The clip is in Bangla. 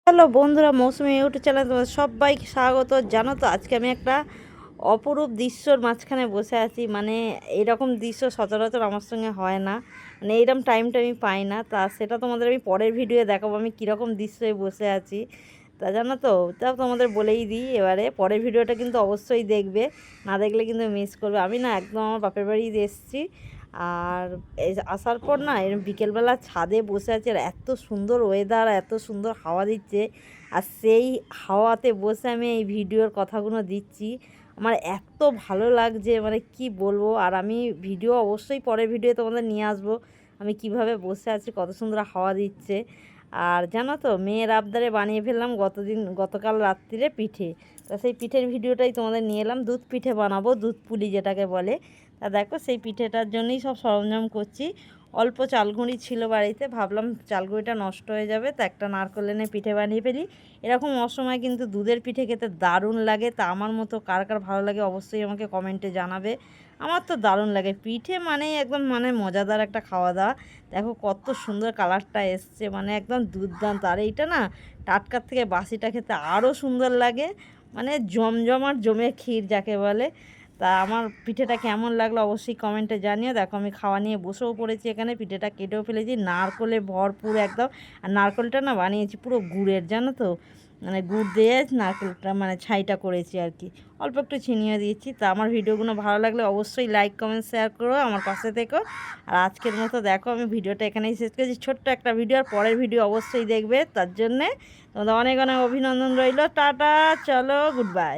হ্যালো বন্ধুরা, মৌসুমি ইউটিউব চ্যানেল তোমাদের সবাইকে স্বাগত। জানো তো, আজকে আমি একটা অপরূপ দৃশ্যর মাঝখানে বসে আছি। মানে এরকম দৃশ্য সচরাচর আমার সঙ্গে হয় না, মানে এইরকম টাইমটা আমি পাই না। তা সেটা তোমাদের আমি পরের ভিডিও দেখাবো আমি কীরকম দৃশ্যে বসে আছি। তা জানো তো, তা তোমাদের বলেই দিই, এবারে পরের ভিডিওটা কিন্তু অবশ্যই দেখবে, না দেখলে কিন্তু মিস করবে। আমি না একদম আমার বাপের বাড়ি এসেছি, আর এই আসার পর না এরকম বিকেলবেলা ছাদে বসে আছে, আর এত সুন্দর ওয়েদার, এত সুন্দর হাওয়া দিচ্ছে। আর সেই হাওয়াতে বসে আমি এই ভিডিওর কথাগুলো দিচ্ছি, আমার এত ভালো লাগছে, মানে কি বলবো। আর আমি ভিডিও অবশ্যই পরের ভিডিও তোমাদের নিয়ে আসবো আমি কিভাবে বসে আছি, কত সুন্দর হাওয়া দিচ্ছে। আর জানো তো, মেয়ের আবদারে বানিয়ে ফেললাম গতকাল রাত্রিরে পিঠে। তা সেই পিঠের ভিডিওটাই তোমাদের নিয়ে এলাম। দুধ পিঠে বানাবো, দুধ পুলি যেটাকে বলে। তা দেখো, সেই পিঠেটার জন্যই সব সরঞ্জাম করছি। অল্প চালগুঁড়ি ছিল বাড়িতে, ভাবলাম চালগুঁড়িটা নষ্ট হয়ে যাবে, তা একটা নারকেল এনে পিঠে বানিয়ে ফেলি। এরকম অসময় কিন্তু দুধের পিঠে খেতে দারুণ লাগে। তা আমার মতো কার কার ভালো লাগে অবশ্যই আমাকে কমেন্টে জানাবে। আমার তো দারুণ লাগে পিঠে, মানে একদম মানে মজাদার একটা খাওয়া দাওয়া। দেখো কত সুন্দর কালারটা এসছে, মানে একদম দুর্দান্ত। আর এইটা না টাটকার থেকে বাসিটা খেতে আরও সুন্দর লাগে, মানে জমজমাট জমে ক্ষীর যাকে বলে। তা আমার পিঠেটা কেমন লাগলো অবশ্যই কমেন্টে জানিও। দেখো আমি খাওয়া নিয়ে বসেও পড়েছি, এখানে পিঠেটা কেটেও ফেলেছি, নারকলে ভরপুর একদম। আর নারকলটা না বানিয়েছি পুরো গুড়ের, জানো তো, মানে গুড় দিয়ে নারকেলটা মানে ছাইটা করেছি আর কি, অল্প একটু ছিনিয়ে দিয়েছি। তা আমার ভিডিওগুলো ভালো লাগলে অবশ্যই লাইক কমেন্ট শেয়ার করো, আমার পাশে থেকো। আর আজকের মতো দেখো আমি ভিডিওটা এখানেই শেষ করেছি, ছোট্ট একটা ভিডিও। আর পরের ভিডিও অবশ্যই দেখবে, তার জন্যে তোমাদের অনেক অনেক অভিনন্দন রইল। টাটা, চলো, গুড বাই।